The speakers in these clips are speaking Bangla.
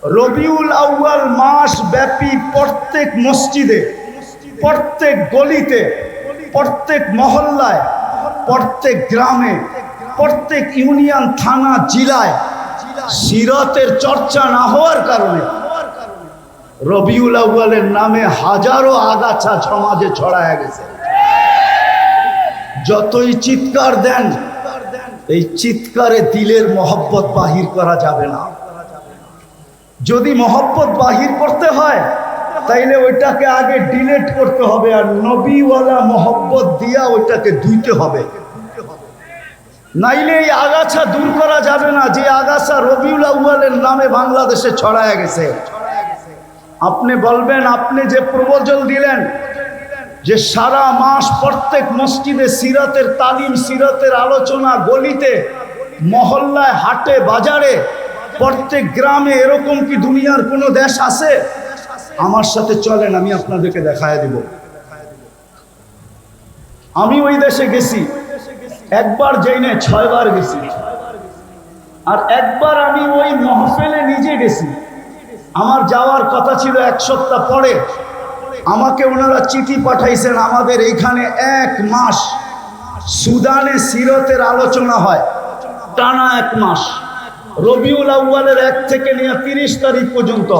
রবিউল আউয়াল মাস ব্যাপী প্রত্যেক মসজিদে, প্রত্যেক গলিতে, প্রত্যেক মহল্লায়, প্রত্যেক গ্রামে, প্রত্যেক ইউনিয়ন, থানা, জেলায় সিরাতের চর্চা না হওয়ার কারণে রবিউল আউয়ালের নামে হাজারো আগাছা সমাজে ছড়ায় গেছে। যতই চিৎকার দেন, এই চিৎকারে দিলের মহব্বত বাহির করা যাবে না। যদি মহব্বত বাহির করতে হয় তাইলে ওইটাকে আগে ডিলেট করতে হবে, আর নবীওয়ালা মহব্বত দিয়া ওইটাকে ধুইতে হবে। নাইলে এই আগাছা দূর করা যাবে না, যে আগাছা রবিউল আউয়ালের নামে বাংলাদেশে ছড়ায় গেছে। আপনি বলবেন, আপনি যে প্রবচন দিলেন যে সারা মাস প্রত্যেক মসজিদে সিরাতের তালিম, সিরাতের আলোচনা, গলিতে, মহল্লায়, হাটে, বাজারে, প্রত্যেক গ্রামে, এরকম কি দুনিয়ার কোনো দেশ আছে? আমার সাথে চলেন, আমি আপনাদেরকে দেখায় দিব। আমি ওই দেশে গেছি, একবার যাই না, 6 বার গেছি। আর একবার আমি ওই মহফিলে নিজে গেছি। আমার যাওয়ার কথা ছিল 1 সপ্তাহ পরে। আমাকে ওনারা চিঠি পাঠাইছেন, আমাদের এইখানে 1 মাস সুদানে সিরতের আলোচনা হয়, টানা 1 মাস, রবিউল আউয়ালের 1 থেকে নিয়ে 30 তারিখ পর্যন্ত।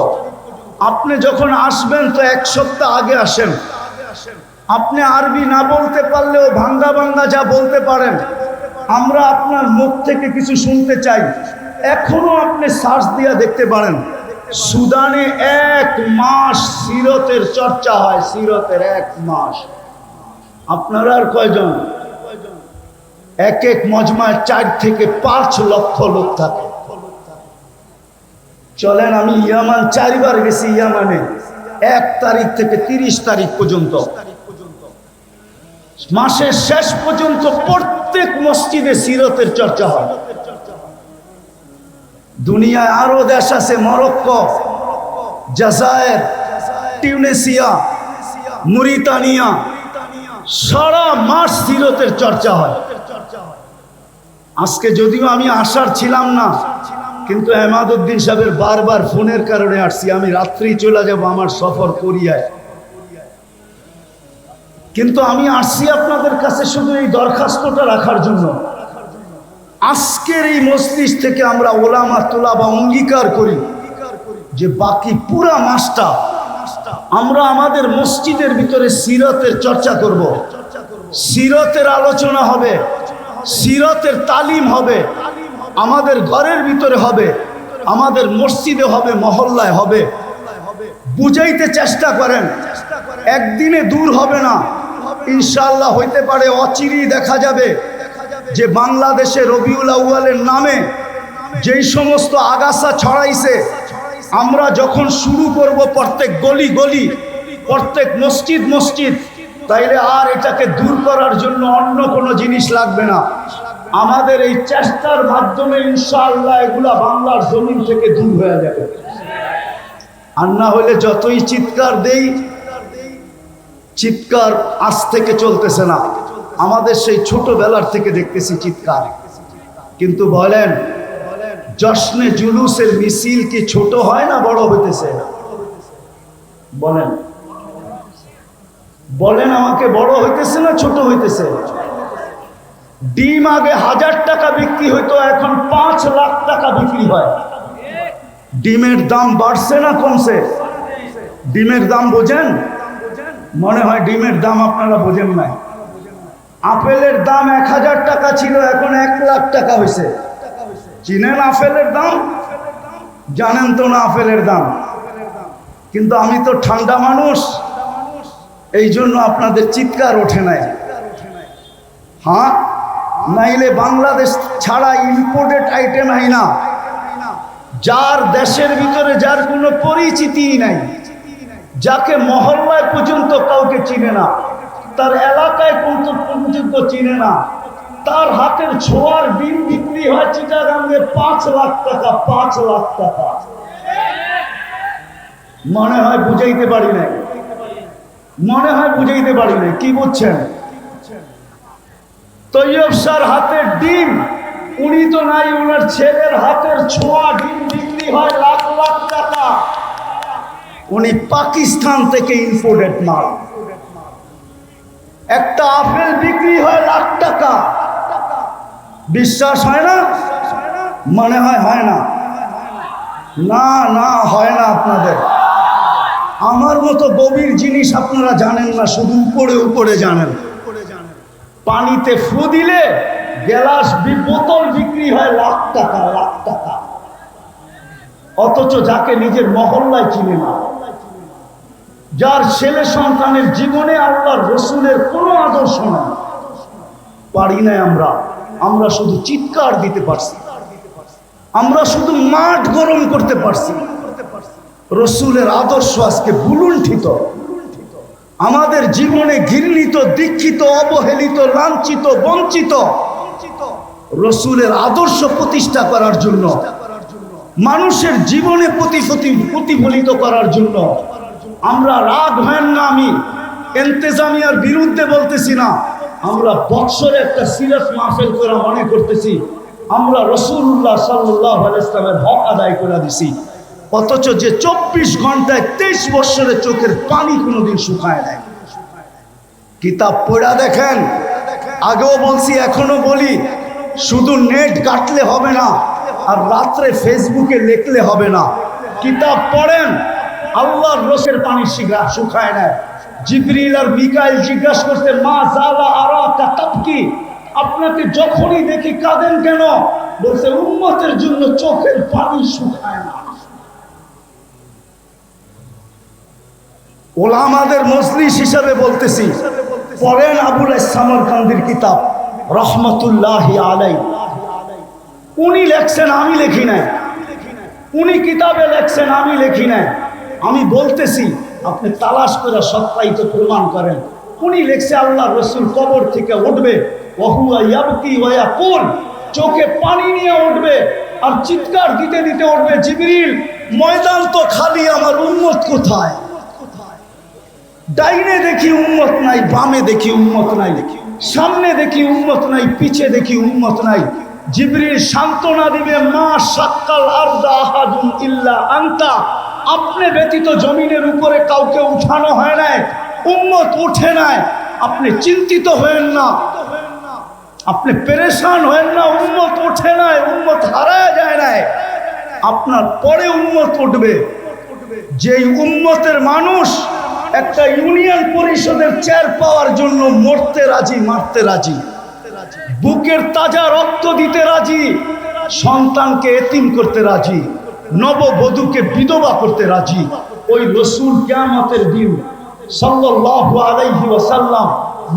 আপনি যখন আসবেন তো 1 সপ্তাহ আগে আসেন। আপনি আরবি না বলতে পারলেও ভাঙ্গা ভাঙ্গা যা বলতে পারেন, আমরা আপনার মুখ থেকে কিছু শুনতে চাই। এখনো আপনি সার্চ দিয়ে দেখতে পারেন, সুদানে 1 মাস সিরতের চর্চা হয়, সিরতের 1 মাস। আপনারা আর কয়জন? এক এক মজমায় 4 থেকে 5 লক্ষ লোক থাকে। চলেন, আমি ইয়ামান 4 বার গেছি। ইয়ামানে 1 তারিখ থেকে 30 তারিখ পর্যন্ত, মাসের শেষ পর্যন্ত প্রত্যেক মসজিদে সিরতের চর্চা হয়। দুনিয়ায় আরো দেশ আছে, মরক্কো, জাজায়ের, টিউনিসিয়া, মরিতানিয়া, সারা মাস সিরতের চর্চা হয়। আজকে যদিও আমি আসার ছিলাম না, কিন্তু এমাদউদ্দিন সাহেবের বারবার ফোনের কারণে আসছি। আমি রাত্রি চলে যাব আমার সফর কোরিয়ায়, কিন্তু আমি আসছি আপনাদের কাছে শুধু এই দরখাস্তটা রাখার জন্য। আজকের এই মজলিস থেকে আমরা ওলামা তোলাবা অঙ্গীকার করি যে বাকি পুরা মাসটা আমরা আমাদের মসজিদের ভিতরে সিরতের চর্চা করব, সিরতের আলোচনা হবে, সিরতের তালিম হবে, আমাদের ঘরের ভিতরে হবে, আমাদের মসজিদে হবে, মহল্লায় হবে। বুঝাইতে চেষ্টা করেন, একদিনে দূর হবে না, ইনশাআল্লাহ হইতে পারে অচিরেই দেখা যাবে যে বাংলাদেশে রবিউল আউয়ালের নামে যেই সমস্ত আগাছা ছড়াইছে, আমরা যখন শুরু করব প্রত্যেক গলি গলি, প্রত্যেক মসজিদ মসজিদ, তাইলে আর এটাকে দূর করার জন্য অন্য কোনো জিনিস লাগবে না। আমাদের এই চেষ্টার মাধ্যমে ইনশাআল্লাহ এগুলা বাংলার জমিন থেকে দূর হয়ে যাবে। আর না হলে যতই চিৎকার দেই, চিৎকার আজ থেকে চলতেছে না, আমাদের সেই ছোটবেলার থেকে দেখতেছি চিৎকার। কিন্তু বলেন, জশ্নে জুলুসের মিছিল কি ছোট হয় না বড় হইতেছে? বলেন বলেন আমাকে, বড় হইতেছে না ছোট হইতেছে? ডিম আগে 1000 টাকা বিক্রি হইতো, এখন 5 লাখ টাকা বিক্রি হয়। ডিমের দাম বাড়ছে না কমছে? ডিমের দাম বোঝেন? মনে হয় ডিমের দাম আপনারা বোঝেন না। আপেলের দাম 1000 টাকা ছিল, এখন 1 লাখ টাকা হয়েছে। চিনেন আপেলের দাম? জানেন তো না আপেলের দাম? কিন্তু আমি তো ঠান্ডা মানুষ, এই জন্য আপনাদের চিৎকার ওঠে নাই। হ্যাঁ, নাইলে বাংলাদেশ ছাড়া ইম্পোর্টেড আইটেম হয় না। যার দেশের ভিতরে যার কোনো পরিচিতিই নাই, যাকে মহল্লায় পর্যন্ত কাউকে চিনে না, তার এলাকায় পর্যন্ত চিনে না, তার হাতের ছোঁয়ার ডিম বিক্রি হয় চিটাগাঙ্গে 5 লাখ টাকা, 5 লাখ টাকা। মনে হয় বুঝাইতে পারি নাই, মনে হয় বুঝাইতে পারি নাই। কি বুঝছেন? তৈয়ব শাহর হাতের ডিম, উনি তো নাই, ওনার ছেলের হাতের ছোঁয়া ডিম বিক্রি হয় লাখ লাখ টাকা। উনি পাকিস্তান থেকে ইম্পোর্টেড মাল। একটা আপেল বিক্রি হয় লাখ টাকা। বিশ্বাস হয় না? মনে হয় হয় না? না না, হয় না আপনাদের। আমার মতো গভীর জিনিস আপনারা জানেন না, শুধু উপরে উপরে জানেন। পানিতে ফু দিলে গ্লাস বোতল বিক্রি হয় লাখ টাকা, লাখ টাকা। অথচ যাকে নিজের মহল্লায় চিনে না, যার ছেলে সন্তানের জীবনে আল্লাহর রসুলের কোনো আদর্শ না, পারি না আমরা। আমরা শুধু চিৎকার দিতে পারছি, আমরা শুধু মাঠ গরম করতে পারছি। রসুলের আদর্শ আজকে ভুলুণ্ঠিত। আমাদের জীবনে ঘৃণিত, দীক্ষিত, অবহেলিত, লাঞ্ছিত, বঞ্চিত। রসুলের আদর্শ প্রতিষ্ঠা করার জন্য, মানুষের জীবনে প্রতিফলিত করার জন্য আমরা রাগ হেন না, আমি ইন্তেজামিয়ার বিরুদ্ধে বলতেছি না, আমরা বৎসরে একটা সিরাত মাহফিল করে মনে করতেছি আমরা রাসূলুল্লাহ সাল্লাল্লাহু আলাইহি ওয়াসাল্লামের হক আদায় করে দিছি। অথচ যে 24 ঘন্টায় 23 বছরের চোখের পানি কোনোদিন শুকায় নাই। কিতাব পড়া দেখেন। আগেও বলছি, এখনো বলি, শুধু নেট ঘাটলে হবে না, আর রাত্রে ফেসবুকে লিখলে হবে না। কিতাব পড়েন। আল্লাহর রসের পানি শুকায় না। জিবরিল আর মিকাইল জিজ্ঞাসা করতে, মা জালা আরাকা তাবকি, আপনাকে যখনই দেখি কাঁদেন কেন? বলছে, উম্মতের জন্য চোখের পানি শুকায় না। ওলামাদের মজলিস হিসাবে বলতেছি, পড়েন আবুল সামরকান্দির কিতাব রহমতুল্লাহি আলাইহি। উনি লেখছেন, আমি লিখি নাই। উনি কিতাবে লেখছেন, আমি লিখি নাই। আমি বলতেছি, আপনি তালাশ করে সত্যায়িত প্রমাণ করেন। উনি লেখছে, আল্লাহ রসুল কবর থেকে উঠবে, ওহুয়া ইয়াবকি ওয়া ইয়াকুল, চোখে পানি নিয়ে উঠবে আর চিৎকার দিতে দিতে উঠবে, জিবরিল ময়দান তো খালি, আমার উম্মত কোথায়? ডাইনে দেখি উম্মত নাই, বামে দেখি উম্মত নাই, সামনে দেখি উম্মত নাই, পিছে দেখি উম্মত নাই। জিবরিল সান্ত্বনা দিবে, মা সাক্কাল আরদা আহাদুন ইল্লা আনতা, আপনি ব্যতীত জমিনের উপরে কাউকে উঠানো হয় নাই, উম্মত উঠে নাই। আপনি চিন্তিত হয়েন না, আপনি পেরেশান হয়েন না, উম্মত উঠে নাই, উম্মত হারায় যায় নাই। আপনার পরে উম্মত উঠবে। যেই উম্মতের মানুষ একটা ইউনিয়ন পরিষদের চেয়ার পাওয়ার জন্য মরতে রাজি, মারতে রাজি, বুকের তাজা রক্ত দিতে রাজি, সন্তানকে এতিম করতে রাজি, নববধূকে বিধবা করতে রাজি, ওই রসুল কিয়ামতের দিন সাল্লাল্লাহু আলাইহি ওয়াসাল্লাম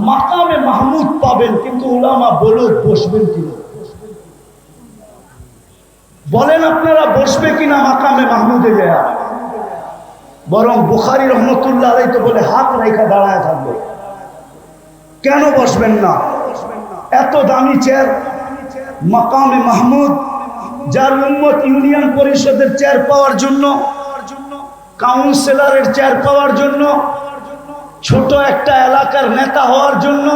মাকামে মাহমুদ পাবেন। কিন্তু উলামা বলুক, বসবেন কিনা? বলেন আপনারা, বসবে কিনা মাকামে মাহমুদে যায়? বরং বুখারী রহমতুল্লাহ আলাইহি তো বলে হাত রেখা দাঁড়ায় থাকবে। কেন বসবেন না? এত দামি চেয়ার, মাকামে মাহমুদ, যার উম্মত ইউনিয়ন পরিষদের চেয়ার পাওয়ার জন্য, কাউন্সিলরের চেয়ার পাওয়ার জন্য, ছোট একটা এলাকার নেতা হওয়ার জন্য,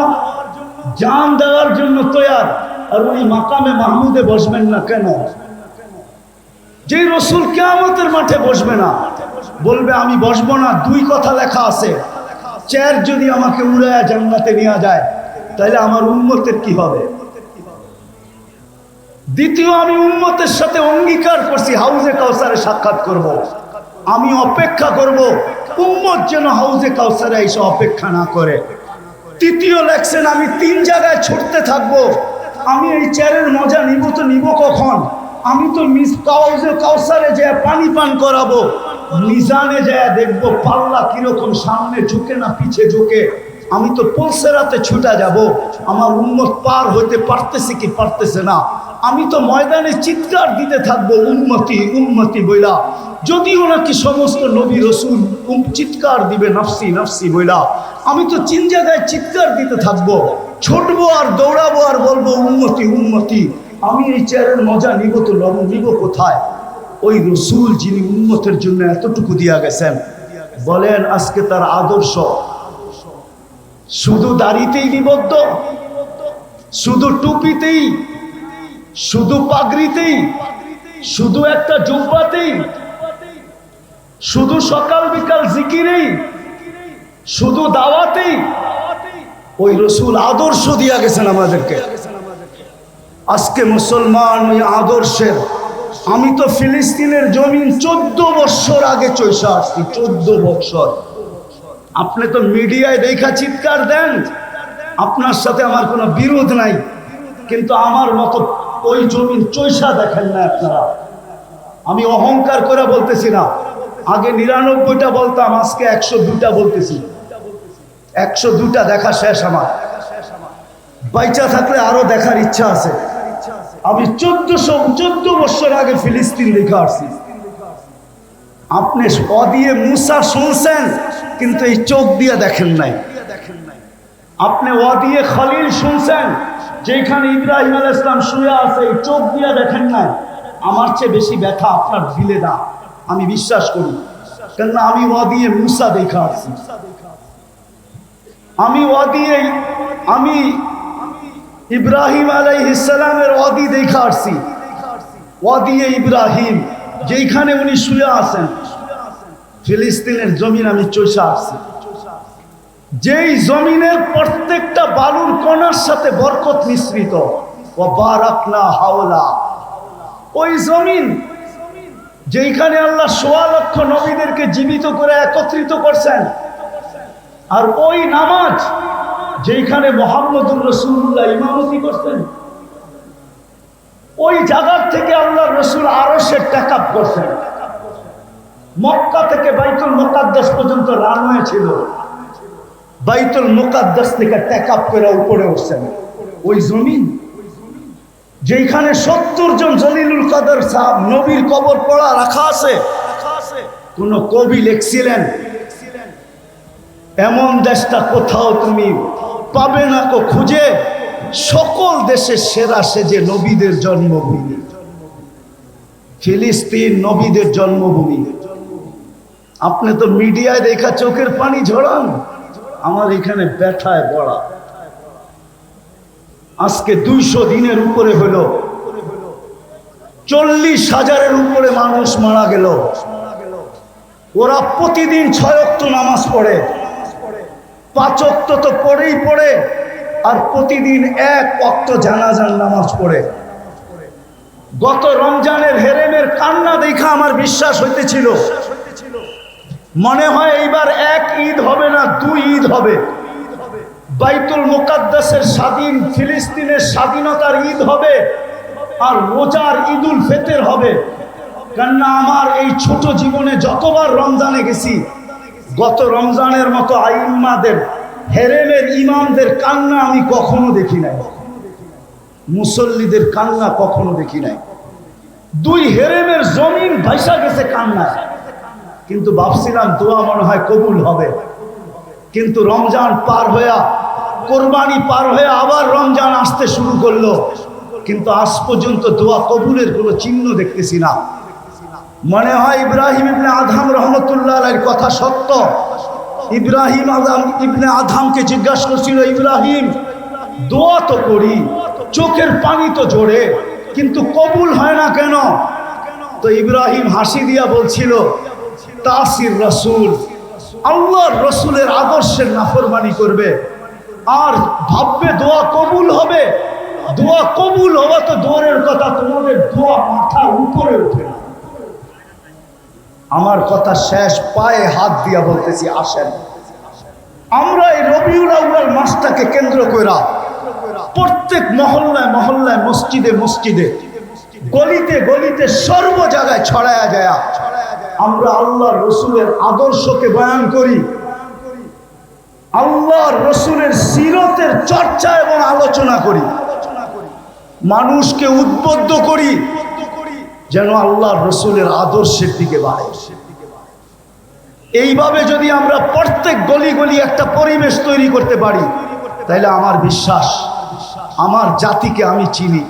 জান দেওয়ার জন্য তৈয়ার। আর উনি মাকামে মাহমুদে বসবেন না কেন? যে রসুল কিয়ামতের মাঠে বসবে না, বলবে আমি বসবো না, দুই কথা লেখা আছে, চেয়ার যদি আমাকে উড়ায়া জান্নাতে নিয়ে যায়, তাহলে আমার উম্মতের কি হবে? দ্বিতীয়, আমি উম্মতের সাথে অঙ্গীকার করছি হাউজে কাউসারে সাক্ষাৎ করব। আমি অপেক্ষা করব উম্মত যেন হাউজে কাউসারে এসে অপেক্ষা না করে। তৃতীয় লেখছেন, আমি 3 জায়গায় ছুটতে থাকবো। আমি এই চেয়ারের মজা নিব তো নিব কখন? আমি তো হাউজে কাউসারে যায় পানি পান করাবো, মিজানে যায় দেখবো পাল্লা কিরকম, সামনে ঝুঁকে না পিছে ঝুঁকে। আমি তো পলসেরাতে ছুটা যাব, আমার উম্মত পার হইতে পারতেছে কি পারতেছে না। আমি তো ময়দানে চিৎকার দিতে থাকবো, উম্মতি উম্মতি বইলা। যদিও নাকি সমস্ত নবী রসুল চিৎকার দিবে নাফসি নাফসি বইলা, আমি তো 3 জায়গায় চিৎকার দিতে থাকবো, ছুটবো আর দৌড়াবো আর বলবো উম্মতি উম্মতি। আমি এই চেয়ারের মজা নিব তো নিব কোথায়? ওই রসুল যিনি উম্মতের জন্য এতটুকু দিয়া গেছেন, বলেন আজকে তার আদর্শ শুধু দাড়িতেই নিবদ্ধ, শুধু টুপিতেই, শুধু পাগড়িতেই, শুধু একটা জুব্বাতেই, শুধু সকাল বিকাল জিকিরেই, শুধু দাওয়াতেই ওই রসুল আদর্শ দিয়া গেছেন আমাদেরকে। আজকে মুসলমান ওই আদর্শের, আমি তো ফিলিস্তিনের জমিন 14 বছর আগে চৈশা আসছি, 14 বছর। আপনি তো মিডিয়ায় দেখা চিৎকার দেন, আপনার সাথে আমার কোনো বিরোধ নাই, কিন্তু আমার মতো ওই জমিন চৈশা দেখেন না আপনারা। আমি অহংকার করে বলতেছি না, আগে 99টা বলতাম, আজকে 102টা বলতেছি। 102টা দেখা শেষ আমার, বাইচা থাকলে আরো দেখার ইচ্ছা আছে। আমি 14 বছর আগে ফিলিস্তিন দেখা আসছি। আপনি দিয়ে মুসা শুনছেন, কিন্তু এই চোখ দিয়ে দেখেন নাই। আপনি দিয়ে খলিল শুনছেন, যেখানে ইব্রাহিম আলাইহিস সালাম শুয়ে আছে, এই চোখ দিয়ে দেখেন নাই। আমার চেয়ে বেশি ব্যথা আপনার দিলে না, আমি বিশ্বাস করি, কেননা আমি দিয়ে মুসা দেখা আসছি। আমি ইব্রাহিম আলাইহিস সালামের ওয়াদি দেখা আসছি। ওয়াদিয়ে ইব্রাহিম, যেখানে উনি শুয়ে আছেন, ফিলিস্তিনের জমিন আমি চষে আসছি। যেই জমিনের প্রত্যেকটা বালুর কণার সাথে বরকত মিশ্রিত, ওয়া বারাকনা হাওলা, ওই জমিন যেখানে আল্লাহ ১৬ লক্ষ নবীদেরকে জীবিত করে একত্রিত করছেন, আর ওই নামাজ যেখানে মুহাম্মদুর রাসূলুল্লাহ ইমামতি করতেন, ওই জায়গার থেকে আল্লাহ রসুল আরশের টেকআপ করছেন। মক্কা থেকে বাইতুল মুকাদ্দাস পর্যন্ত রানওয়ে ছিল, বাইতুল মুকাদ্দাস থেকে টেকআপ করে উপরে উঠছেন। ওই জমিন যেখানে 70 জন জলিলুল কদর সাহেব নবীর কবর পড়া রাখা আছে, কোন কবি লিখছিলেন, এমন দেশটা কোথাও তুমি পাবে না কো খুঁজে, সকল দেশের সেরা সেজে নবীদের জন্মভূমি। ফিলিস্তিন নবীদের জন্মভূমি। আপনি তো মিডিয়ায় দেখা চোখের পানি ঝরান, আমার এখানে ব্যথায় বড়া। আজকে 200 দিনের উপরে হলো, 40,000-এর উপরে মানুষ মারা গেল। ওরা প্রতিদিন 6 ওয়াক্ত নামাজ পড়ে, 5 ওয়াক্ত তো পড়েই পড়ে, আর প্রতিদিন 1 ওয়াক্ত জানাজার নামাজ পড়ে। গত রমজানের হেরেমের কান্না দেখা আমার বিশ্বাস হইতেছিল, মনে হয় এইবার 1 ঈদ হবে না, 2 ঈদ হবে। বাইতুল মুকাদ্দাসের স্বাধীন, ফিলিস্তিনের স্বাধীনতার ঈদ হবে, আর রোজার ঈদুল ফিতর হবে। কেননা আমার এই ছোট জীবনে যতবার রমজানে গেছি, গত রমজানের মতো আইম্মাদের, হেরেমের ইমামদের কান্না আমি কখনো দেখি নাই, মুসল্লিদের কান্না কখনো দেখি নাই। 2 হেরেমের জমিন ভাইসা গেছে কান্নায়, কিন্তু ভাবছিলাম দোয়া মনে হয় কবুল হবে। কিন্তু রমজান পার হইয়া, কোরবানি পার হয়ে আবার রমজান আসতে শুরু করলো, কিন্তু আজ পর্যন্ত দোয়া কবুলের কোনো চিহ্ন দেখতেছি না। মনে হয় ইব্রাহিম ইবনে আদহাম রহমতুল্লাহ আলাইহির কথা সত্য। ইব্রাহিম ইবনে আদহামকে জিজ্ঞাসা করছিল, ইব্রাহিম দোয়া তো করি, চোখের পানি তো ঝরে, কিন্তু কবুল হয় না কেন? তো ইব্রাহিম হাসি দিয়া বলছিল, তাসির রাসূল, আল্লাহর রসুলের আদর্শের নাফরমানি করবে আর ভাববে দোয়া কবুল হবে। দোয়া কবুল হওয়া তো দূরের কথা, তোমাদের দোয়া মাথার উপরে ওঠে না। আমার কথা শেষ, পায়ে হাত দিয়া বলতেছি, আসেন আমরা এই রবিউল আউয়াল মাসটাকে কেন্দ্র করে প্রত্যেক মহল্লায় মহল্লায়, মসজিদে মসজিদে, গলিতে গলিতে, সর্ব জায়গায় ছড়ায়া যায় আমরা আল্লাহর রসুলের আদর্শকে বয়ান করি, আল্লাহর রসুলের সিরতের চর্চা এবং আলোচনা করি, মানুষকে উদ্বুদ্ধ করি যেন আল্লাহর রসুলের আদর্শের দিকে বাড়ে। এইভাবে যদি আমরা প্রত্যেক গলি গলি একটা পরিবেশ তৈরি করতে পারি, তাহলে আমার বিশ্বাস, আমার জাতিকে আমি চিনি,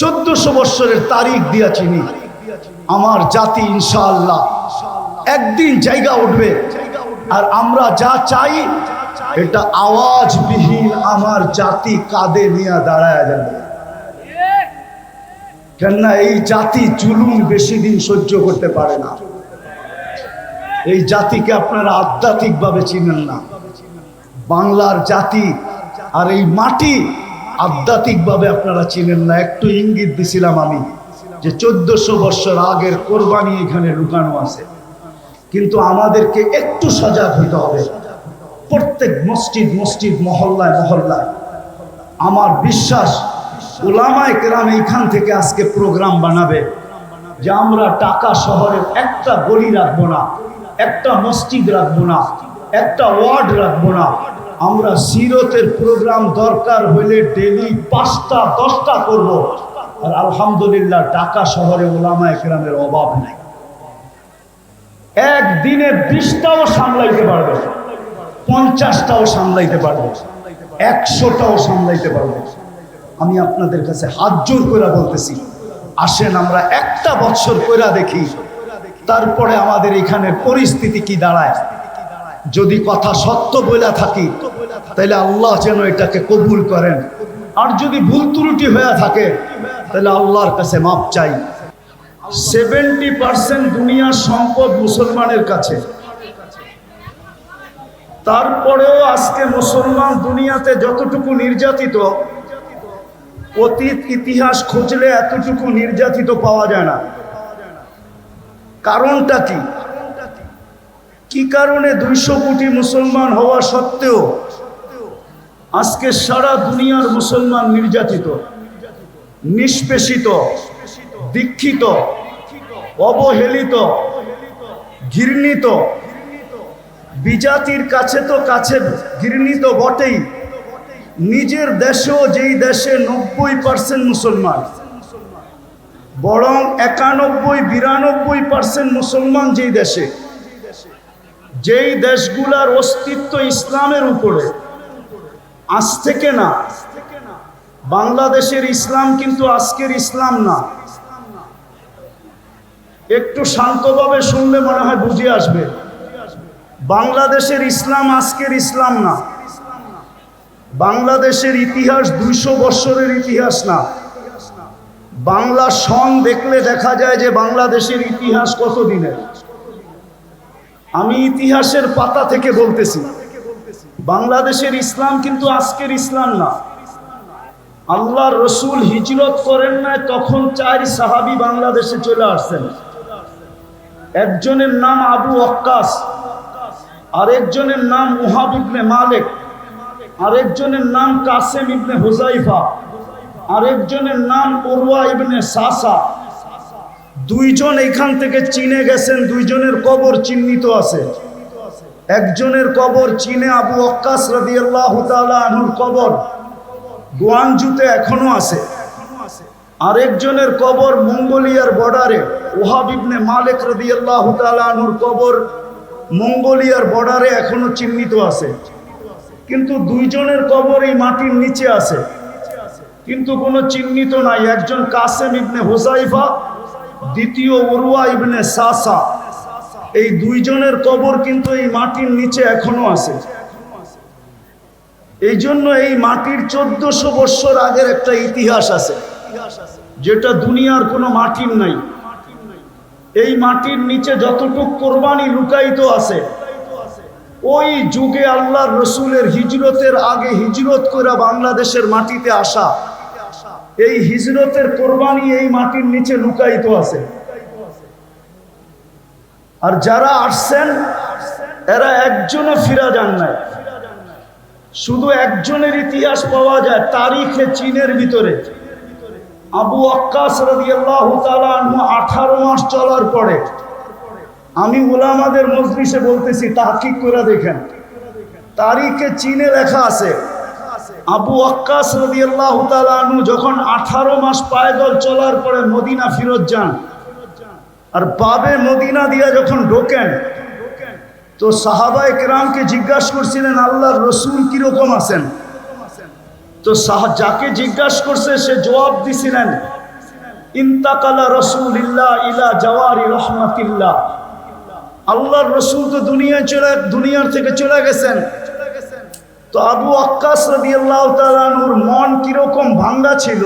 1400 বৎসরের তারিখ দিয়া চিনি। আমার জাতি ইনশাআল্লাহ একদিন জায়গা উঠবে, আর আমরা যা চাই এটা আওয়াজবিহীন আমার জাতি কাঁধে নিয়ে দাঁড়ায় যাবে। কেননা এই জাতি জুলুম বেশি দিন সহ্য করতে পারে না। এই জাতিকে আপনারা আধ্যাত্মিকভাবে চিনেন না। বাংলার জাতি আর এই মাটি আধ্যাত্মিকভাবে আপনারা চিনেন না। একটু ইঙ্গিত দিছিলাম আমি যে 1400 বছর আগের কোরবানি এখানে লুকানো আছে, কিন্তু আমাদেরকে একটু সজাগ হইতে হবে। প্রত্যেক মসজিদ মসজিদ, মহল্লায় মহল্লায় আমার বিশ্বাস উলামায়ে কেরাম এইখান থেকে আজকে প্রোগ্রাম বানাবে যে আমরা ঢাকা শহরের একটা গলি রাখবো না, একটা মসজিদ রাখবো না, একটা ওয়ার্ড রাখবো না। আমরা সিরতের প্রোগ্রাম দরকার হইলে ডেইলি 5টা 10টা করব। আর আলহামদুলিল্লাহ ঢাকা শহরে উলামায়ে কেরামের অভাব নাই। একদিনে 20টাও সামলাইতে পারবে, 50টাও সামলাইতে পারবে, 100টাও সামলাইতে পারবে। আমি আপনাদের কাছে হাত জোর করে বলতেছি, আসেন আমরা একটা বছর কইরা দেখি, তারপরে আমাদের এখানে পরিস্থিতি কি দাঁড়ায়। যদি কথা সত্য বলে থাকি তাহলে আল্লাহ যেন এটাকে কবুল করেন, আর যদি ভুল ত্রুটি হয়ে থাকে তাহলে আল্লাহর কাছে মাপ চাই। 70% দুনিয়ার সম্পদ মুসলমানের কাছে, তারপরেও আজকে মুসলমান দুনিয়াতে যতটুকু নির্যাতিত, অতীত ইতিহাস খুঁজলে এতটুকু নির্যাতিত পাওয়া যায় না। কারণটা কি? কি কারণে 200 কোটি মুসলমান হওয়া সত্ত্বেও আজকে সারা দুনিয়ার মুসলমান নির্যাতিত, নিষ্পেষিত, দীক্ষিত, অবহেলিত, ঘৃণিত? বিজাতির কাছে তো কাছে ঘৃণিত বটেই, নিজের দেশেও যেই দেশে 90% মুসলমান, বরং 91-92% মুসলমান যেই দেশে, যেই দেশগুলার অস্তিত্ব ইসলামের উপরে, আজ থেকে না। বাংলাদেশের ইসলাম কিন্তু আজকের ইসলাম না। একটু শান্তভাবে শুনলে মনে হয় বুঝে আসবে। বাংলাদেশের ইসলাম আজকের ইসলাম না। বাংলাদেশের ইতিহাস 200 বছরের ইতিহাস না। বাংলা সন দেখলে দেখা যায় যে বাংলাদেশের ইতিহাস কত দিনের। আমি ইতিহাসের পাতা থেকে বলতেছি, বাংলাদেশের ইসলাম কিন্তু আজকের ইসলাম না। আল্লাহর রসুল হিজরত করেন নাই তখন 4 সাহাবী বাংলাদেশে চলে আসছেন। একজনের নাম আবু ওয়াক্কাস, আরেকজনের নাম মুহাব ইবনে মালিক, আরেকজনের নাম কাসেম ইবনে হুযাইফা, আরেকজনের নাম উরওয়া ইবনে সাসা। 2 জন এখান থেকে চীনে গেছেন, 2 জনের কবর চিহ্নিত আছে। একজনের কবর চীনে, আবু ওয়াক্কাস রাদিয়াল্লাহু তাআলা আনহুর কবর গুয়াংজুতে এখনো আছে। আরেকজনের কবর মঙ্গোলিয়ার বর্ডারে, ওহাব ইবনে মালিক রাদিয়াল্লাহু তাআলা আনহুর কবর মঙ্গোলিয়ার বর্ডারে এখনো চিহ্নিত আছে। কিন্তু 2 জনের কবর এই মাটির নিচে আছে, কিন্তু কোনো চিহ্নিত নাই। একজন কাসেম ইবনে হুযাইফা, দ্বিতীয় উরওয়া ইবনে সাসা। এই 2 জনের কবর কিন্তু এই মাটির নিচে এখনো আছে। এই জন্য এই মাটির 1400 বছর আগের একটা ইতিহাস আছে, যেটা দুনিয়ার কোনো মাটির নাই। এই মাটির নিচে যতটুকু কোরবানি লুকায়িত আছে, ওই যুগে আল্লাহর রসুলের হিজরতের আগে হিজরত করে বাংলাদেশের মাটিতে আসা, এই হিজরতের কোরবানি এই মাটির নিচে লুকায়িত আছে। আর যারা আসছেন এরা একজনও ফিরা যান নাই। শুধু একজনের ইতিহাস পাওয়া যায় তারিখে, চীনের ভিতরে। আবু ওয়াক্কাস রাদিয়াল্লাহু তাআলা আনহু 18 মাস চলার পরে, আমি উলামাদের মজলিসে বলতেছি, তাহকিক করে দেখেন, তারিখে চীনে লেখা আছে আবু ওয়াক্কাস রাদিয়াল্লাহু তাআলা আনহু যখন 18 মাস পায়দল চলার পরে মদিনা ফিরত যান, আর বাবে মদিনা দিয়া যখন ঢোকেন, তো সাহাবায়ে কেরামকে জিজ্ঞাসা করছিলেন আল্লাহর রসুল কিরকম আছেন। তো যাকে জিজ্ঞাসা করছে সে জবাব দিছিলেন, ইন্তাকালা রাসূলুল্লাহ ইলা জাওয়ারি রাহমাতিল্লাহ। আল্লাহর রসুল তো দুনিয়ার থেকে চলে গেছেন। তো আবু ওয়াক্কাস রাদিয়াল্লাহু তাআলা আনহুর মন কিরকম ভাঙ্গা ছিল,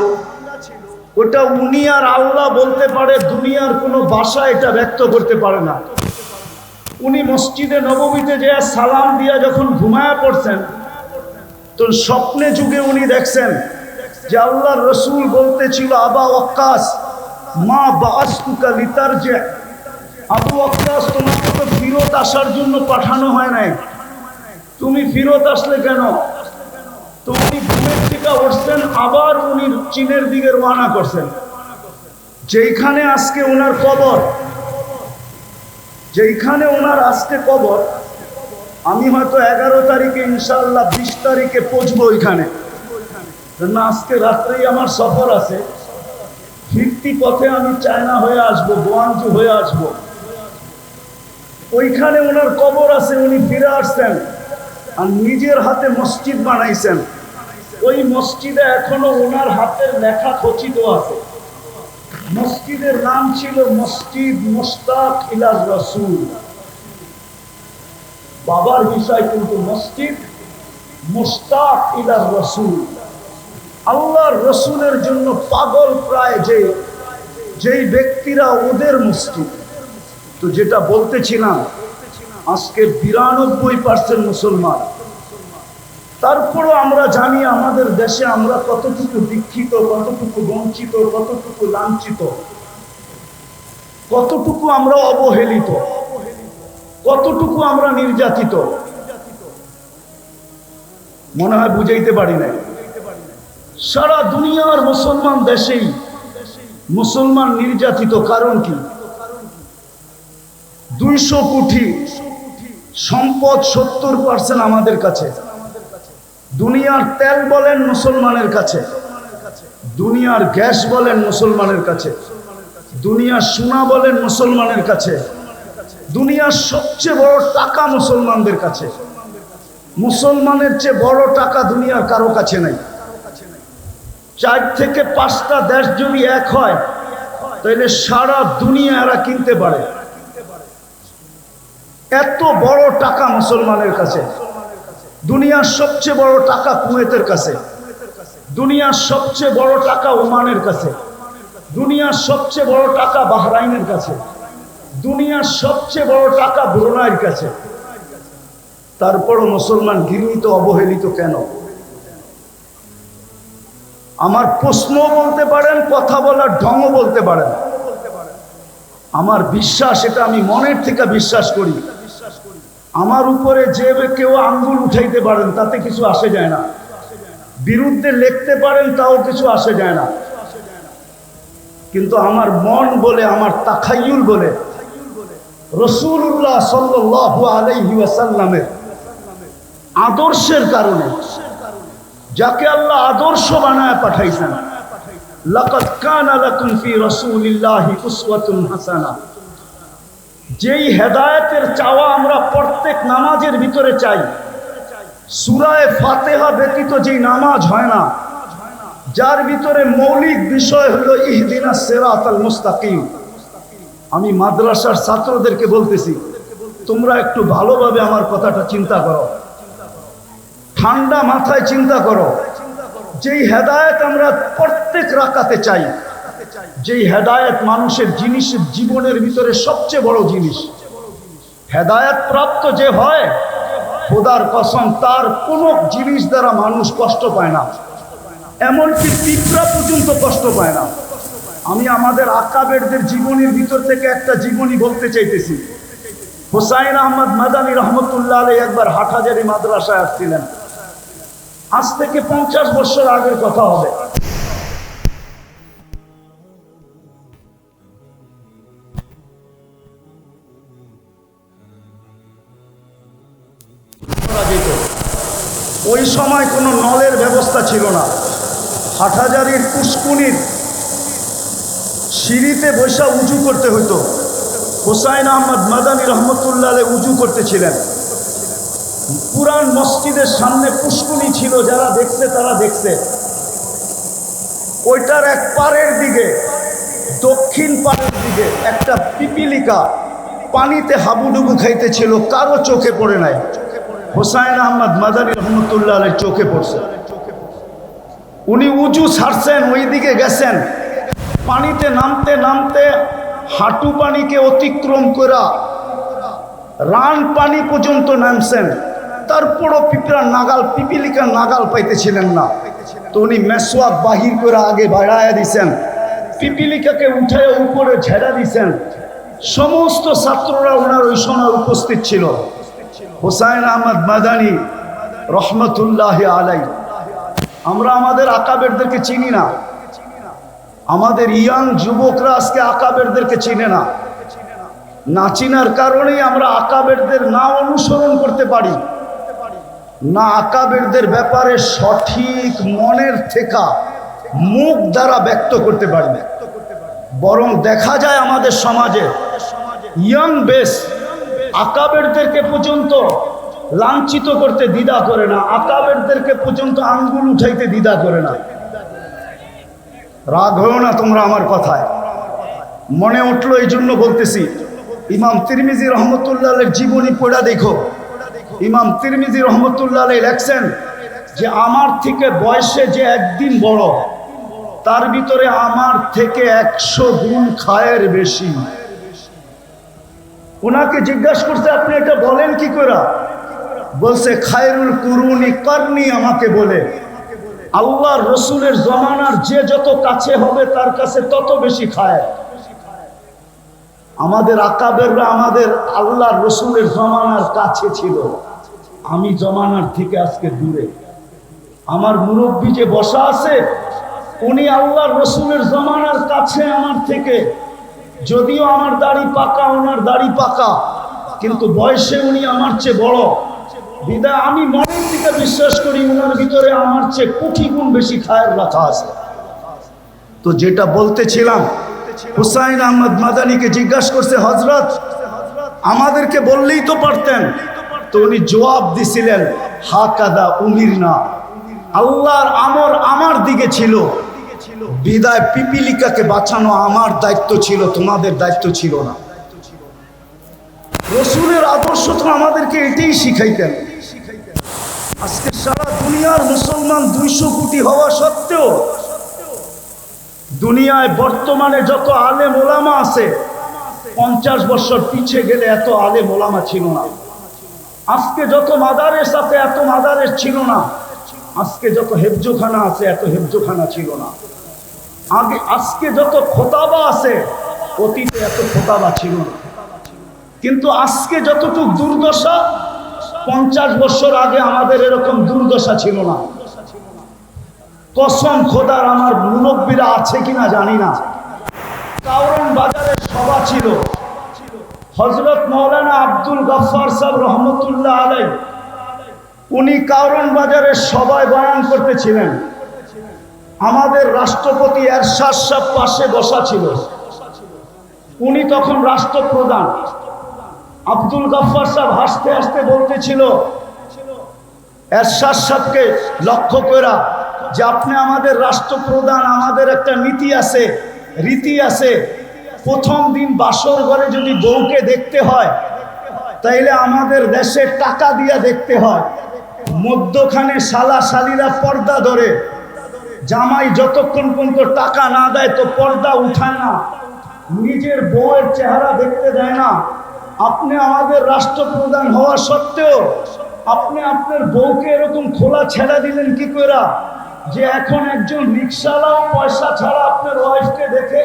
ওটা উনি আর আল্লাহ বলতে পারে, দুনিয়ার কোনো ভাষা এটা ব্যক্ত করতে পারে না। উনি মসজিদে নববীতে যে সালাম দিয়া যখন ঘুমায়া পড়ছেন, তো স্বপ্নে যুগে উনি দেখছেন যে আল্লাহর রসুল বলতেছিল, আবা ওয়াক্কাস মা বাআসতুকা লিতারজি, আবু ওয়াক্কাস তোমাকে তো ফিরত আসার জন্য পাঠানো হয় নাই, তুমি ফিরত আসলে কেন? তো উনি ঘুমের থেকে উঠছেন, আবার উনি চীনের দিকে রওনা করছেন, যেইখানে আজকে ওনার কবর, যেইখানে ওনার আজকে কবর। আমি হয়তো 11 তারিখে ইনশাআল্লাহ 20 তারিখে পৌঁছবো ওইখানে, না আজকে রাত্রেই আমার সফর আছে, ফিরতি পথে আমি চায়না হয়ে আসবো, গোয়াঞ্জু হয়ে আসবো, ওইখানে ওনার কবর আছে। উনি ফিরে আসছেন আর নিজের হাতে মসজিদ বানাইছেন। ওই মসজিদে এখনো ওনার হাতের লেখা খচিত আছে। মসজিদের নাম ছিল মসজিদ মুশতাক ইলার রাসূল। বাবার বিষয় কিন্তু মসজিদ মুশতাক ইলার রাসূল, আল্লাহর রসুলের জন্য পাগল প্রায় যেই ব্যক্তিরা, ওদের মসজিদ। তো যেটা বলতেছিলাম, আজকে 92% মুসলমান। তারপরও আমরা জানি আমাদের দেশে আমরা কতটুকু দীক্ষিত, কতটুকু বঞ্চিত, কতটুকু লাঞ্ছিত, কতটুকু আমরা অবহেলিত, কতটুকু আমরা নির্যাতিত। মনে হয় বুঝাইতে পারি না। সারা দুনিয়ার মুসলমান দেশেই মুসলমান নির্যাতিত। কারণ কি? 200 কোটি সম্পদ, 70% আমাদের কাছে। দুনিয়ার তেল বলেন মুসলমানের কাছে, দুনিয়ার গ্যাস বলেন মুসলমানের কাছে, দুনিয়ার সোনা বলেন মুসলমানের কাছে, দুনিয়ার সবচেয়ে বড় টাকা মুসলমানদের কাছে। মুসলমানের চেয়ে বড় টাকা দুনিয়ার কারো কাছে নাই। 4 থেকে 5টা দেশ যদি এক হয়, তাহলে সারা দুনিয়া এরা কিনতে পারে। এত বড় টাকা মুসলমানের কাছে। দুনিয়ার সবচেয়ে বড় টাকা কুয়েতের কাছে, দুনিয়ার সবচেয়ে বড় টাকা ওমানের কাছে, দুনিয়ার সবচেয়ে বড় টাকা বাহরাইনের কাছে, দুনিয়ার সবচেয়ে বড় টাকা ব্রুনাইয়ের কাছে। তারপরও মুসলমান ঘৃণিত, অবহেলিত কেন? আমার প্রশ্ন বলতে পারেন, কথা বলার ঢংও বলতে পারেন। আমার বিশ্বাস, এটা আমি মনের থেকে বিশ্বাস করি, আমার উপরে যে কেউ আঙ্গুল উঠাইতে পারেন তাতে কিছু আসে যায় না, বিরুদ্ধে লিখতে পারেন তাও কিছু আসে যায় না, কিন্তু আমার মন বলে, আমার তাখায়ুল বলে, রাসূলুল্লাহ সাল্লাল্লাহু আলাইহি ওয়াসাল্লামের আদর্শের কারণে, যাকে আল্লাহ আদর্শ বানায় পাঠাইছেন, লাকাদ কানা লাকুম ফি রাসূলিল্লাহি উসওয়াতুন হাসানাহ, যেই হেদায়েতের চাওয়া আমরা প্রত্যেক নামাজের ভিতরে চাই। সূরা ফাতিহা ব্যতীত যেই নামাজ হয় না, যার ভিতরে মৌলিক বিষয় হলো ইহদিনাস সিরাতাল মুস্তাকিম। আমি মাদ্রাসার ছাত্রদেরকে বলতেছি, তোমরা একটু ভালোভাবে আমার কথাটা চিন্তা করো, ঠান্ডা মাথায় চিন্তা করো। যেই হেদায়েত আমরা প্রত্যেক রাকাতে চাই, যেই হেদায়েত মানুষের জিনিসের জীবনের ভিতরে সবচেয়ে বড় জিনিস, হেদায়েত প্রাপ্ত যে হয়, খোদার কসম তার কোনো জিনিস দ্বারা মানুষ কষ্ট পায় না, এমনকি পিঁপড়া পর্যন্ত কষ্ট পায় না। আমি আমাদের আকাবেরদের জীবনীর ভিতর থেকে একটা জীবনী বলতে চাইতেছি। হুসাইন আহমদ মাদানী রহমতুল্লাহ আলাইহি একবার হাটহাজারী মাদ্রাসায় আসছিলেন। আজ থেকে 50 বছর আগের কথা হবে। ওই সময় কোনো নলের ব্যবস্থা ছিল না। হাটহাজারীর পুষ্কুনির সিঁড়িতে বসে উঁচু করতে হতো। হুসাইন আহমদ মাদানী রহমতুল্লাহ আলাইহি উঁচু করতেছিলেন। পুরান মসজিদের সামনে পুষ্কুনি ছিল, যারা দেখছে তারা দেখছে। ওইটার এক পারের দিকে, দক্ষিণ পারের দিকে একটা পিপিলিকা পানিতে হাবুডুবু খাইতেছিল, কারো চোখে পড়ে নাই। হুসাইন আহমদ মাদানী রহমতুল্লাহ আলাইহি চোখে পড়ছে। উনি উঁচু ছাড়ছেন, ওই দিকে গেছেন, পানিতে নামতে নামতে হাঁটু পানিকে অতিক্রম করা রান পানি পর্যন্ত নামছেন, তারপরও পিপিলিকার নাগাল পাইতেছিলেন না। তো উনি মেসওয়াক বাহির করে আগে বাড়াইয়া দিছেন, পিপিলিকাকে উঠায় উপরে ঝেড়া দিছেন। সমস্ত ছাত্ররা ওনার ওই সময় উপস্থিত ছিল। হুসাইন আহমদ মাদানী রহমতুল্লাহ আলাই। আমরা আমাদের আকাবেরদেরকে চিনি না, আমাদের ইয়াং যুবকরা আজকে আকাবেরদেরকে চিনে না। না চিনার কারণেই আমরা আকাবেরদের না অনুসরণ করতে পারি না, আকাবেরদের ব্যাপারে সঠিক মনের থেকে মুখ দ্বারা ব্যক্ত করতে পারি না। বরং দেখা যায় আমাদের সমাজে ইয়াং বেস আকাবেরদেরকে পর্যন্ত লাঞ্ছিত করতে দ্বিধা করে না, আকাবেরদেরকে পর্যন্ত আঙ্গুল উঠাইতে দ্বিধা করে না। রাগ হও না তোমরা আমার কথায়, মনে উঠলো এই জন্য বলতেছি। ইমাম তিরমিজি রহমতুল্লাহ আলাইহির জীবনী পড়া দেখো। ইমাম তিরমিজি রহমতুল্লাহ আলাইহি লেখছেন যে আমার থেকে বয়সে যে একদিন বড়, তার ভিতরে আমার থেকে 100 গুণ খায়ের বেশি। ওনাকে জিজ্ঞাসা করছে আপনি এটা বলেন কি করে? বলছে খায়রুল কুরুনি করনি, আমাকে বলে আল্লাহর রসুলের জমানার যে যত কাছে হবে তার কাছে তত বেশি খায়। আমাদের আকাবেররা আমাদের আল্লাহর রসুলের জমানার কাছে ছিল, আমি জমানার থেকে আজকে দূরে। আমার মুরব্বী যে বসা আছে উনি আল্লাহর রসুলের জমানার কাছে আমার থেকে, যদিও আমার দাড়ি পাকা, ওনার দাড়ি পাকা, কিন্তু বয়সে উনি আমার চেয়ে বড়। বিদায় আমি মনের দিকে বিশ্বাস করি ওনার ভিতরে আমার চেয়ে কোটি গুণ বেশি খায়ের রাখা আছে। তো যেটা বলতেছিলাম, হুসাইন আহমদ মাদানীকে জিজ্ঞাসা করছে হযরত আমাদেরকে বললেই তো পারতেন। তো উনি জবাব দিছিলেন হাকাদা উমিরনা, আল্লাহর আমর আমার দিকে ছিল, বিদায় পিপিলিকাকে বাঁচানো আমার দায়িত্ব ছিল, তোমাদের দায়িত্ব ছিল না। রসুলের আদর্শ তো আমাদেরকে এটাই শিখাইতেন। আজকে সারা দুনিয়ার মুসলমান 200 কোটি হওয়া সত্ত্বেও দুনিয়ায় বর্তমানে যত আলেম ওলামা আছে 50 বছর পিছিয়ে গেলে এত আলেম ওলামা ছিল না। আজকে যত মাদারেস আছে এত মাদারেস ছিল না। আজকে যত হেফজোখানা আছে এত হেফজোখানা ছিল না। আজকে যত খোতাবা আছে অতীতে এত খোতাবা ছিল না। কিন্তু আজকে যতটুকু দুর্দশা 50 বছর আগে আমাদের এরকম দুর্দশা ছিল না। কসম খোদার, আমার মুরব্বীরা আছে কিনা জানি না, কারণ বাজারে সভা ছিল, হযরত মাওলানা আব্দুল গফফার সাহেব রহমতুল্লাহ আলাইহি উনি কারণ বাজারে সভায় বয়ান করতেছিলেন। আমাদের রাষ্ট্রপতি এরশাদ সাহেব পাশে বসা ছিল, উনি তখন রাষ্ট্রপ্রধান। আব্দুল গফফার সাহেব হাসতে হাসতে বলতেছিল এরশাদ সাহেবকে লক্ষ্য করা যে আপনি আমাদের রাষ্ট্রপ্রধান, আমাদের একটা নীতি আছে, রীতি আছে, প্রথম দিন বাসর ঘরে যদি বউকে দেখতে হয় তাইলে আমাদের দেশে টাকা দিয়া দেখতে হয়, মধ্যখানে শালা শালিরা পর্দা ধরে, জামাই যতক্ষণ পর্যন্ত টাকা না দেয় তো পর্দা উঠায় না, নিজের বউয়ের চেহারা দেখতে দেয় না। আপনি আমাদের রাষ্ট্রপ্রধান হওয়া সত্ত্বেও আপনি আপনার বউকে এরকম খোলা ছেড়া দিলেন কি করে যে এখন একজন রিকশাওয়ালাও পয়সা ছাড়া আপনার ওয়াইফকে দেখে?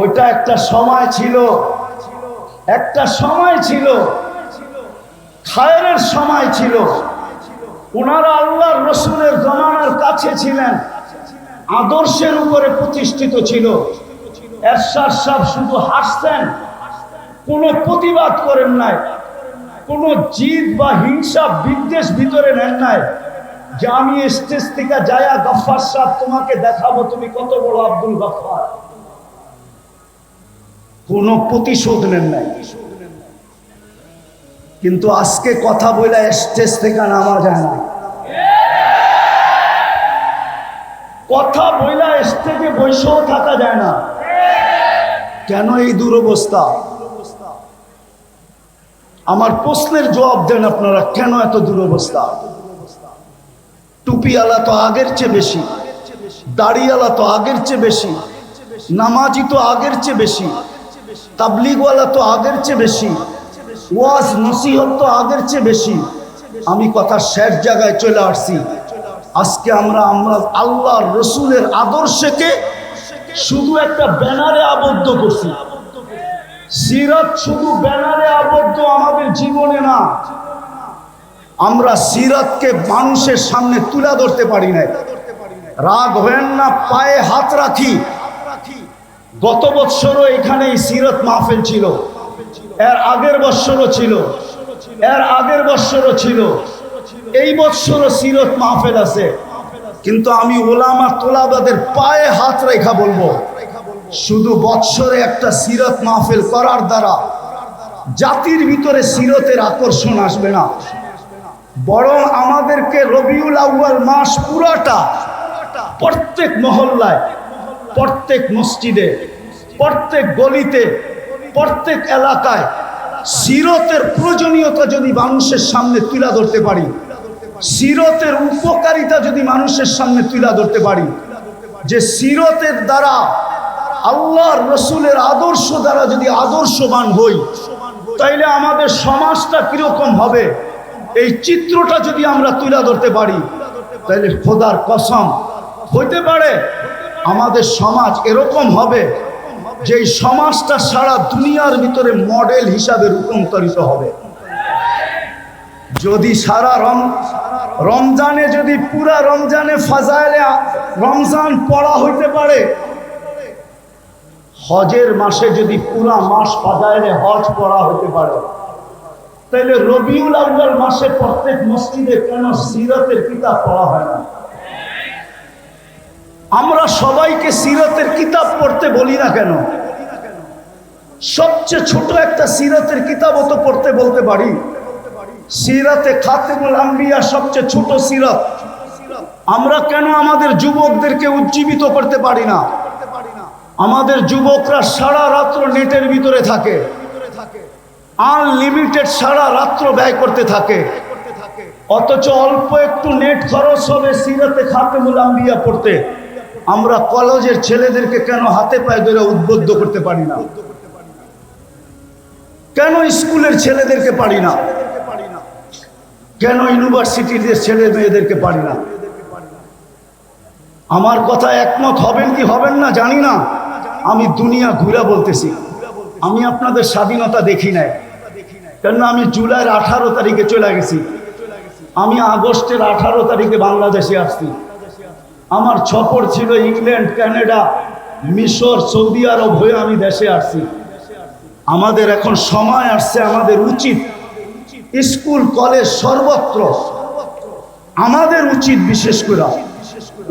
ওইটা একটা সময় ছিল, একটা সময় ছিল, খায়রের সময় ছিল। ওনারা আল্লাহর রসুলের জমানার কাছে ছিলেন, আদর্শের উপরে প্রতিষ্ঠিত ছিল। এরশাদ সাহেব শুধু হাসছেন, কোনো প্রতিবাদ করেন নাই, কোনো জিদ বা হিংসা বিদ্বেষ ভিতরে নেন নাই যে আমি স্টেজ থেকে যায়া গফফার সাহেব তোমাকে দেখাবো তুমি কত বড় আব্দুল গফফার। কোনো প্রতিশোধ নেন নাই। কিন্তু আজকে কথা বলে স্টেজ থেকে নামা যায় না, কথা বইলা স্টেজে বসেও থাকা যায় না। কেন এই দুরবস্থা? আমার প্রশ্নের জবাব দেন আপনারা, কেন এত দুরবস্থা? টুপিওয়ালা তো আগের চেয়ে বেশি, দাড়িওয়ালা তো আগের চেয়ে বেশি, নামাজি তো আগের চেয়ে বেশি, তাবলিগওয়ালা তো আগের চেয়ে বেশি, ওয়াজ নসিহত তো আগের চেয়ে বেশি। আমি কথা শেষ জায়গায় চলে আসছি। আজকে আমরা আল্লাহর রসুলের আদর্শকে শুধু একটা ব্যানারে আবদ্ধ করছি। সিরাত শুধু ব্যানারে আবদ্ধ আমাদের জীবনে না। আমরা সিরাতকে মানুষের সামনে তুলে ধরতে পারি না। রাগ হবেন না, পায়ে হাত রাখি। গত বৎসরও এখানে সিরাত মাহফিল ছিল, এর আগের বৎসরও ছিল, এর আগের বৎসরও ছিল, এই বৎসরও সিরাত মাহফিল আছে। কিন্তু আমি ওলামা তোলাবাদের পায়ে হাত রেখা বলবো, শুধু বৎসরে একটা সিরাত মাহফিল করার দ্বারা জাতির ভিতরে সিরাতের আকর্ষণ আসবে না, বরং আমাদেরকে রবিউল আউয়াল মাস পুরাটা প্রত্যেক মহল্লায়, প্রত্যেক মসজিদে, প্রত্যেক গলিতে, প্রত্যেক এলাকায় সিরতের প্রয়োজনীয়তা যদি মানুষের সামনে তুলে ধরতে পারি, সিরতের উপকারিতা যদি মানুষের সামনে তুলে ধরতে পারি, যে সিরতের দ্বারা আল্লাহর রসুলের আদর্শ দ্বারা যদি আদর্শবান হই, তাইলে আমাদের সমাজটা কিরকম হবে এই চিত্রটা যদি আমরা তুলে ধরতে পারি, তাইলে খোদার কসম হইতে পারে আমাদের সমাজ এরকম হবে যে এই সমাজটা সারা দুনিয়ার ভিতরে মডেল হিসাবে রূপান্তরিত হবে। যদি সারা রমজানে, যদি পুরা রমজানে ফাজাইলে রমজান পড়া হইতে পারে, হজের মাসে যদি পুরা মাস ফাজাইলে হজ পড়া হইতে পারে, তাইলে রবিউল আউয়াল মাসে প্রত্যেক মসজিদে কেন সিরাতের কিতাব পড়া হয় না? আমরা সবাইকে সিরাতের কিতাব পড়তে বলি না কেন? সবচেয়ে ছোট একটা সিরাতের কিতাবও তো পড়তে বলতে পারি। সিরাতে খাতেমুল আম্বিয়া সবচেয়ে ছোট সিরাত, আমরা কেন আমাদের যুবকদেরকে উজ্জীবিত করতে পারি না? আমাদের যুবকরা সারা রাত্র নেটের ভিতরে থাকে, আনলিমিটেড সারা রাত্র ব্যয় করতে থাকে, অথচ অল্প একটু নেট খরচ হবে সিরাতে খাতেমুল আম্বিয়া পড়তে। আমরা কলেজের ছেলেদেরকে কেন হাতে পায়ে ধরে উদ্বুদ্ধ করতে পারি না? কেন স্কুলের ছেলেদেরকে পারি না? কেন ইউনিভার্সিটির ছেলে মেয়েদেরকে পারি না? আমার কথা একমত হবেন কি হবেন না জানি না। আমি দুনিয়া ঘুরে বলতেছি, আমি আপনাদের স্বাধীনতা দেখি নাই, কেননা আমি জুলাইয়ের 18 তারিখে চলে গেছি, আমি আগস্টের 18 তারিখে বাংলাদেশে আসছি। আমার সফর ছিল ইংল্যান্ড, কানাডা, মিশর, সৌদি আরব হয়ে আমি দেশে আসছি। আমাদের এখন সময় আসছে, আমাদের উচিত স্কুল কলেজ সর্বত্র আমাদের উচিত, বিশেষ করে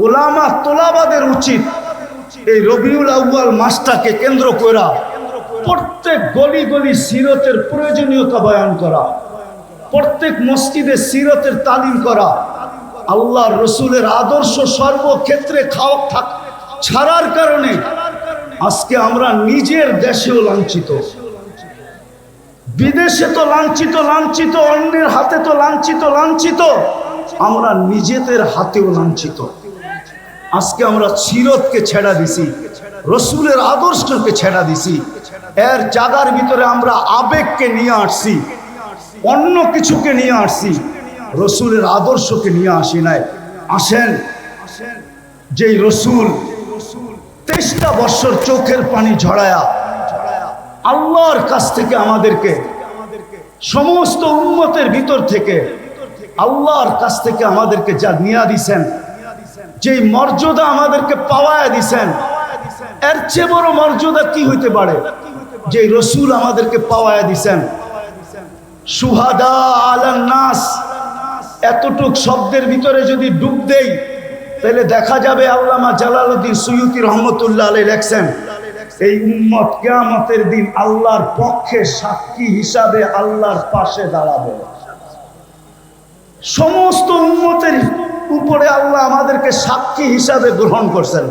ওলামা তোলাবাদের উচিত এই রবিউল আউয়াল মাসটাকে কেন্দ্র করে প্রত্যেক গলি গলি সিরতের প্রয়োজনীয়তা বয়ান করা, প্রত্যেক মসজিদে সিরতের তালিম করা, আল্লাহর রসুলের আদর্শ সর্বক্ষেত্রে ছাড়ার কারণে আজকে আমরা নিজের দেশেও লাঞ্ছিত, বিদেশে তো লাঞ্ছিত, অন্যের হাতে তো লাঞ্ছিত, আমরা নিজেদের হাতেও লাঞ্ছিত। আজকে আমরা সিরতকে ছেড়া দিছি, রসুলের আদর্শকে ছেড়া দিছি, এর জায়গার ভিতরে আমরা আবেগকে নিয়ে আসছি, অন্য কিছুকে নিয়ে আসছি, রসুলের আদর্শকে নিয়ে আসি নাই। আসেন, যেই রসুল 23টা বছর চোখের পানি ঝরায়া আল্লাহর কাছ থেকে আমাদেরকে, সমস্ত উম্মতের ভিতর থেকে আল্লাহর কাছ থেকে আমাদেরকে যা নিয়ে দিছেন, যেই মর্যাদা আমাদেরকে পাওয়ায় দিছেন, এর চেয়ে বড় মর্যাদা কি হইতে পারে? যেই রসুল আমাদেরকে পাওয়ায় দিছেন। সুহাদা আলান নাস, এতটুক শব্দের ভিতরে যদি ডুব দেই, তাহলে দেখা যাবে আল্লামা জালালউদ্দিন সুয়ুতি রহমতুল্লাহ আলাইহি লেখছেন, এই উম্মত কিয়ামতের দিন আল্লাহর পক্ষে সাক্ষী হিসাবে আল্লাহর পাশে দাঁড়াবে। সমস্ত উম্মতের উপরে আল্লাহ আমাদেরকে সাক্ষী হিসাবে গ্রহণ করছেন,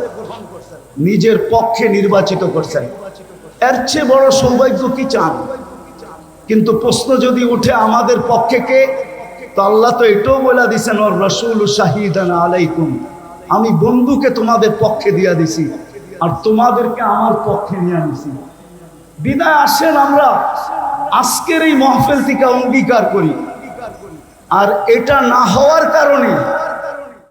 নিজের পক্ষে নির্বাচিত করছেন। এর চেয়ে বড় সৌভাগ্য কি চান? কিন্তু প্রশ্ন যদি উঠে আমাদের পক্ষে কে, তো আল্লাহ তো এটাও বলে দিছেন, ওর রাসূলু শাহিদান আলাইকুম, আমি বন্ধুকে তোমাদের পক্ষে দিয়া দিছি আর তোমাদেরকে আমার পক্ষে নিয়ে আনছি। বিদায় আসেন আমরা আজকের এই মাহফিল থেকে অঙ্গীকার করি, আর এটা না হওয়ার কারণে